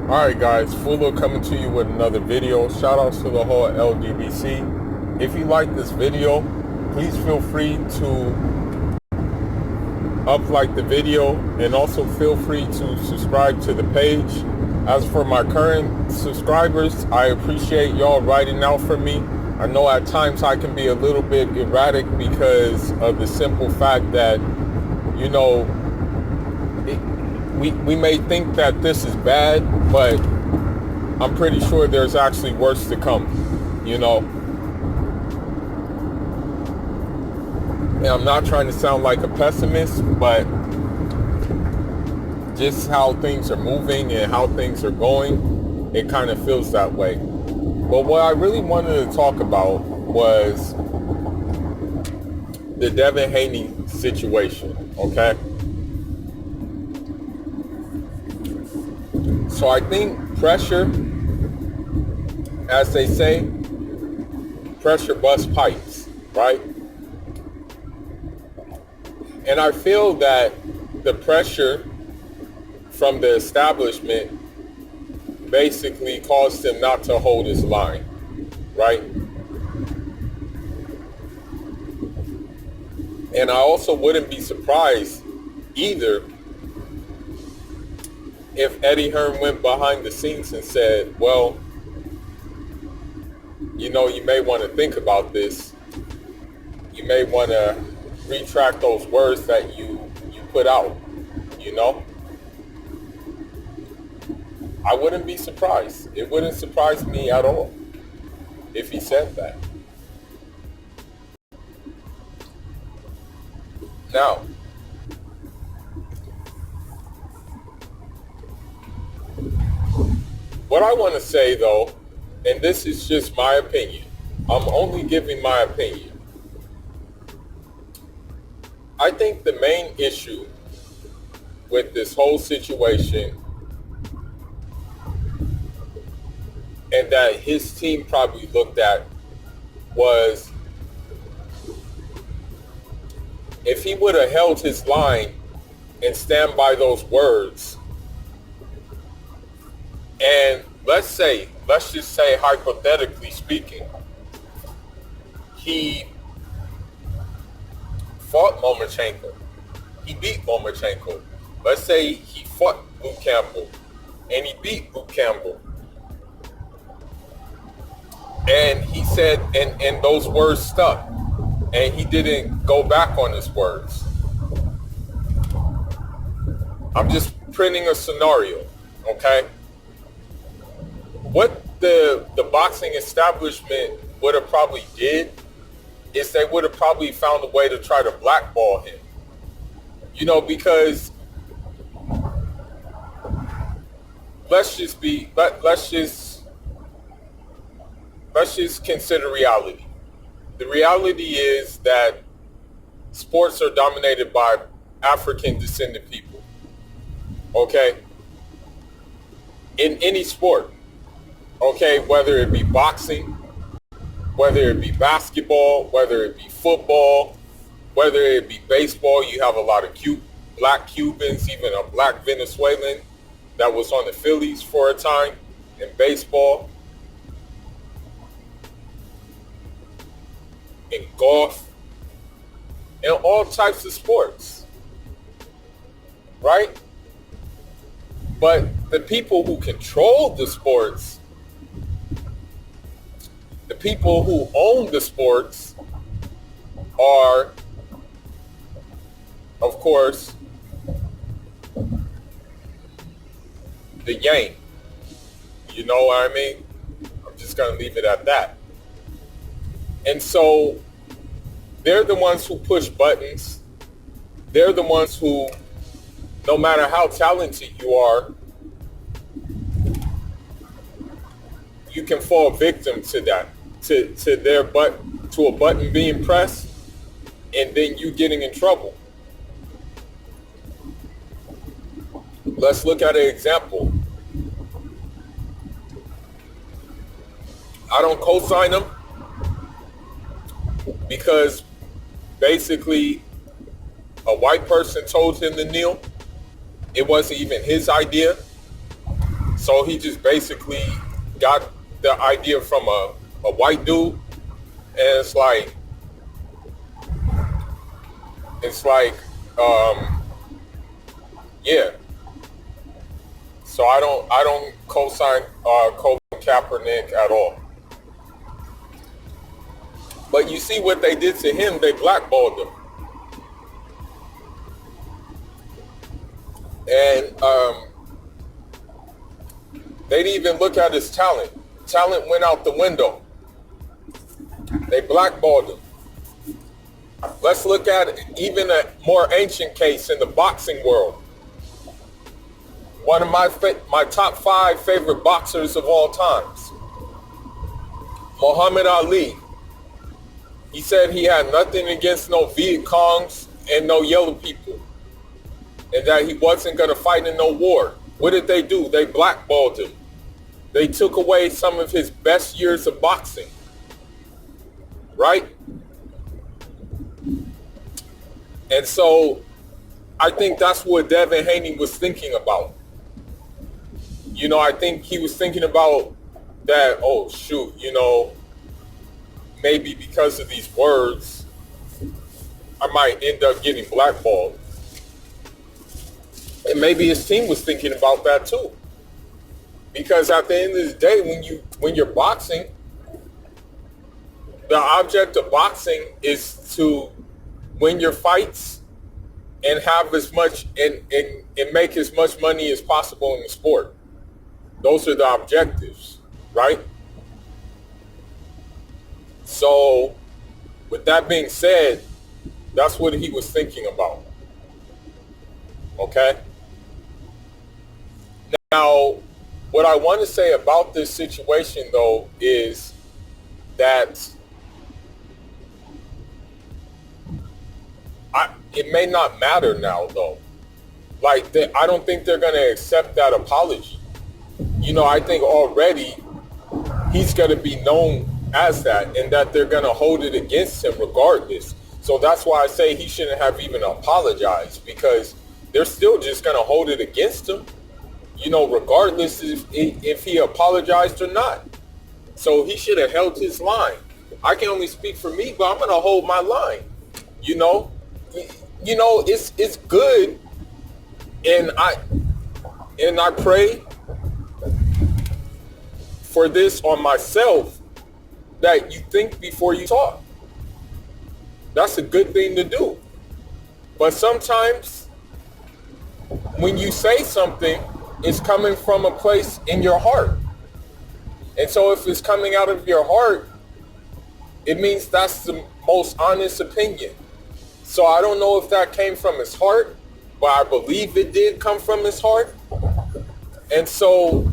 Alright guys, Fulo coming to you with another video. Shout outs to the whole LDBC. If you like this video, please feel free to like the video and also feel free to subscribe to the page. As for my current subscribers, I appreciate y'all writing out for me. I know at times I can be a little bit erratic because of the simple fact that, you know, we may think that this is bad, but I'm pretty sure there's actually worse to come, you know. And I'm not trying to sound like a pessimist, but just how things are moving and how things are going, it kind of feels that way. But what I really wanted to talk about was the Devin Haney situation, okay? So I think pressure, as they say, pressure busts pipes, right? And I feel that the pressure from the establishment basically caused him not to hold his line, right? And I also wouldn't be surprised either if Eddie Hearn went behind the scenes and said, well, you know, you may want to think about this. You may want to retract those words that you put out, you know? I wouldn't be surprised. It wouldn't surprise me at all if he said that. Now, what I want to say though, and this is just my opinion, I'm only giving my opinion. I think the main issue with this whole situation, and that his team probably looked at, was if he would have held his line and stand by those words, and let's just say hypothetically speaking, he fought Lomachenko. He beat Lomachenko. Let's say he fought Luke Campbell and he beat Luke Campbell. And he said, and those words stuck. And he didn't go back on his words. I'm just printing a scenario, okay? What the boxing establishment would have probably did is they would have probably found a way to try to blackball him. You know, because let's just consider reality. The reality is that sports are dominated by African descended people. Okay? In any sport. Okay, whether it be boxing, whether it be basketball, whether it be football, whether it be baseball, you have a lot of black Cubans, even a black Venezuelan that was on the Phillies for a time in baseball, in golf, in all types of sports, right? But the people who control the sports, the people who own the sports are, of course, the Yang. You know what I mean? I'm just going to leave it at that. And so they're the ones who push buttons. They're the ones who, no matter how talented you are, you can fall victim to that, to a button being pressed, and then you getting in trouble. Let's look at an example. I don't co-sign them because basically a white person told him to kneel. It wasn't even his idea. So he just basically got the idea from a white dude, and it's like, yeah. So I don't co-sign Colin Kaepernick at all. But you see what they did to him? They blackballed him, and they didn't even look at his talent. Talent went out the window. They blackballed him. Let's look at even a more ancient case in the boxing world. One of my top 5 favorite boxers of all times, Muhammad Ali. He said he had nothing against no Viet Congs and no yellow people, and that he wasn't going to fight in no war. What did they do? They blackballed him. They took away some of his best years of boxing, right? And so I think that's what Devin Haney was thinking about. You know, I think he was thinking about that, oh, shoot, you know, maybe because of these words, I might end up getting blackballed. And maybe his team was thinking about that too. Because at the end of the day, when you're boxing, the object of boxing is to win your fights and have as much and make as much money as possible in the sport. Those are the objectives, right? So with that being said, that's what he was thinking about. Okay? Now, what I want to say about this situation, though, is that it may not matter now, though. Like, I don't think they're going to accept that apology. You know, I think already he's going to be known as that, and that they're going to hold it against him regardless. So that's why I say he shouldn't have even apologized, because they're still just going to hold it against him, you know, regardless if he apologized or not. So he should have held his line. I can only speak for me, but I'm going to hold my line. You know, it's good, and I pray for this on myself, that you think before you talk. That's a good thing to do. But sometimes when you say something, it's coming from a place in your heart. And so if it's coming out of your heart, it means that's the most honest opinion. So I don't know if that came from his heart, but I believe it did come from his heart. And so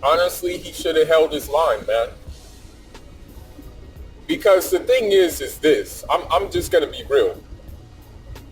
honestly, he should have held his line, man. Because the thing is this. I'm just going to be real.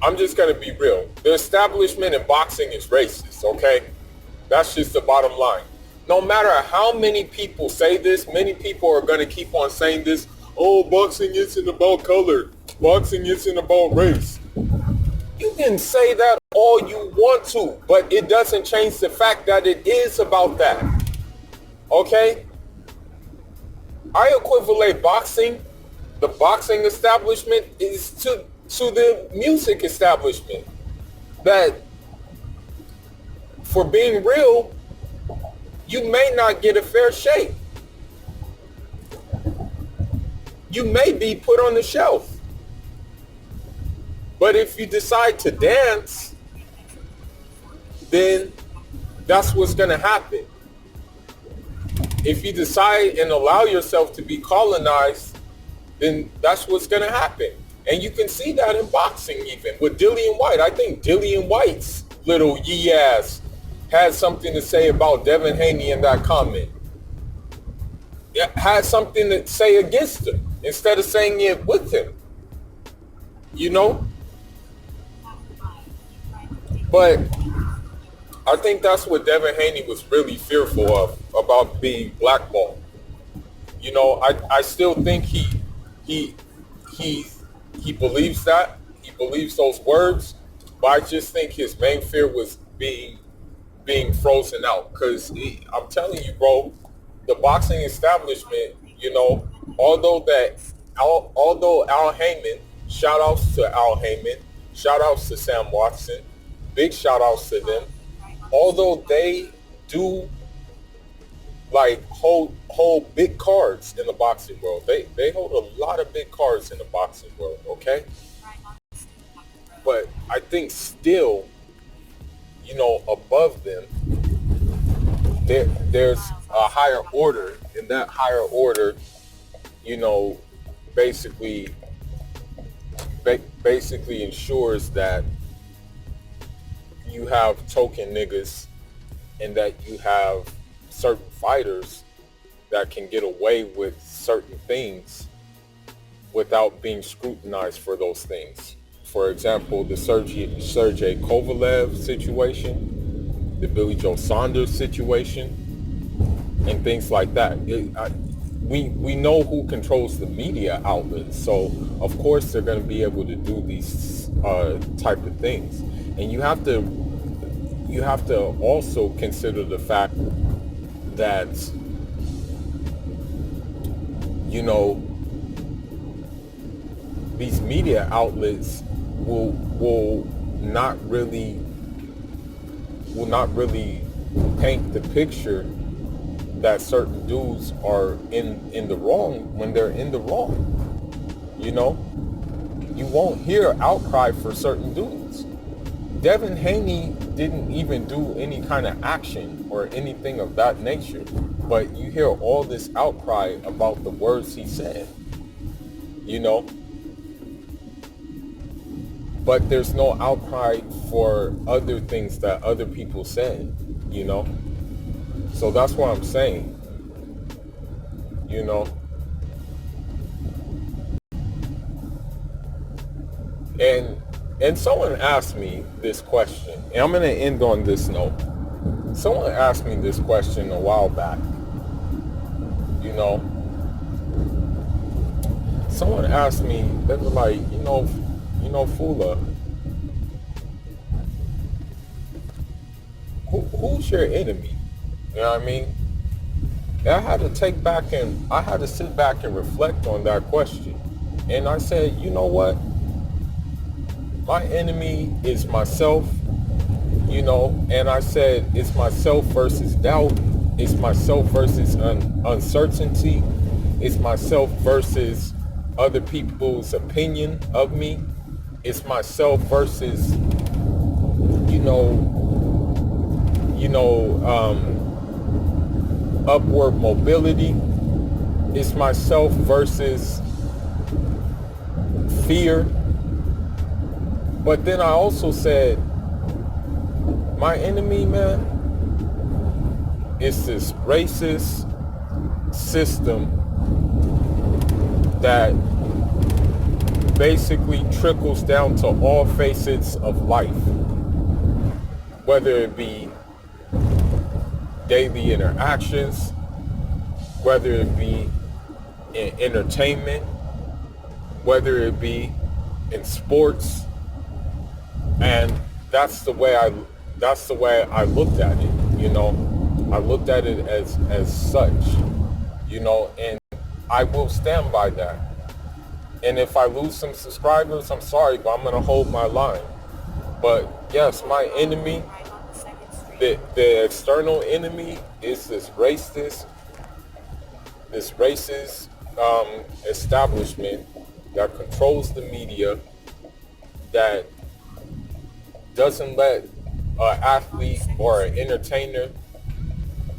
I'm just going to be real. The establishment in boxing is racist, okay? That's just the bottom line. No matter how many people say this, many people are going to keep on saying this. Oh, boxing isn't about color. Boxing isn't about race. You can say that all you want to, but it doesn't change the fact that it is about that. Okay? I equivalent boxing, the boxing establishment, is to the music establishment. That for being real, you may not get a fair shake. You may be put on the shelf. But if you decide to dance, then that's what's going to happen. If you decide and allow yourself to be colonized, then that's what's going to happen. And you can see that in boxing even with Dillian White. I think Dillian White's little yee ass had something to say about Devin Haney in that comment. It had something to say against him instead of saying it with him. You know? But I think that's what Devin Haney was really fearful of, about being blackballed. You know, I still think he believes that. He believes those words. But I just think his main fear was being being frozen out. Because I'm telling you, bro, the boxing establishment, although although Al Heyman, shout outs to Al Heyman, shout outs to Sam Watson, big shout outs to them. Although they do like hold big cards in the boxing world, they hold a lot of big cards in the boxing world. Okay, but I think still, above them, there's a higher order, and that higher order, you know, basically basically ensures that you have token niggas and that you have certain fighters that can get away with certain things without being scrutinized for those things. For example, the Sergey Kovalev situation, the Billy Joe Saunders situation, and things like that. We know who controls the media outlets, so of course they're going to be able to do these type of things. And you have to also consider the fact that these media outlets will not really paint the picture that certain dudes are in the wrong when they're in the wrong. You won't hear outcry for certain dudes. Devin Haney didn't even do any kind of action or anything of that nature, but you hear all this outcry about the words he said, but there's no outcry for other things that other people said, so that's what I'm saying, and someone asked me this question, and I'm going to end on this note. Someone asked me this question a while back. Someone asked me, they were like, Fula, who's your enemy? You know what I mean? And I had to sit back and reflect on that question. And I said, you know what? My enemy is myself, and I said it's myself versus doubt, it's myself versus uncertainty, it's myself versus other people's opinion of me, it's myself versus, upward mobility, it's myself versus fear. But then I also said, my enemy, man, is this racist system that basically trickles down to all facets of life, whether it be daily interactions, whether it be in entertainment, whether it be in sports. And that's the way I looked at it, I looked at it as such, and I will stand by that. And if I lose some subscribers, I'm sorry, but I'm gonna hold my line. But yes, my enemy, the external enemy, is this racist establishment that controls the media, that doesn't let an athlete or an entertainer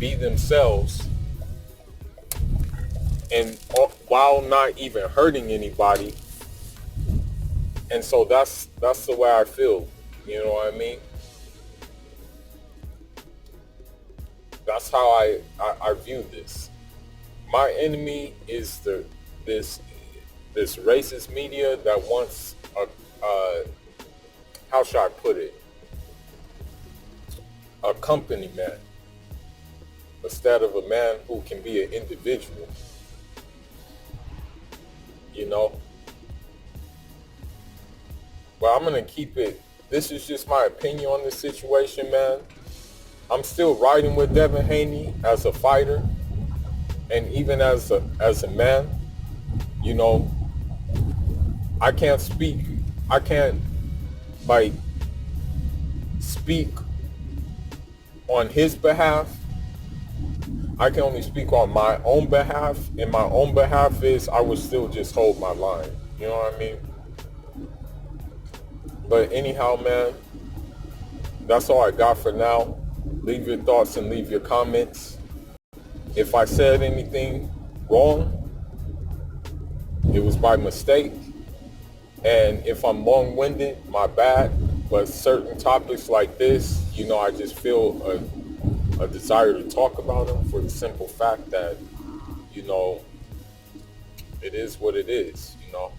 be themselves, and while not even hurting anybody. And so that's the way I feel. You know what I mean? That's how I view this. My enemy is this racist media that wants how should I put it? A company man instead of a man who can be an individual. Well, I'm gonna keep it. This is just my opinion on the situation, man. I'm still riding with Devin Haney as a fighter and even as a man. You know, I can't speak. I can't like speak on his behalf. I can only speak on my own behalf, and my own behalf is I would still just hold my line. You know what I mean? But anyhow, man, that's all I got for now. Leave your thoughts and leave your comments. If I said anything wrong, it was by mistake. And if I'm long-winded, my bad. But certain topics like this, you know, I just feel a desire to talk about them for the simple fact that, you know, it is what it is, you know.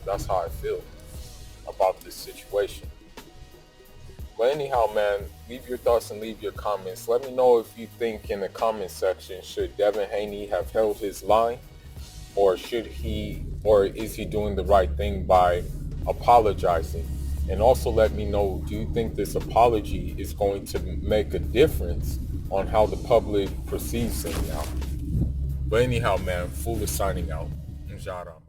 That's how I feel about this situation. But anyhow, man, leave your thoughts and leave your comments. Let me know if you think in the comment section, should Devin Haney have held his line? Or is he doing the right thing by apologizing? And also let me know, do you think this apology is going to make a difference on how the public perceives him now? But anyhow, man, Fool is signing out. Shout out.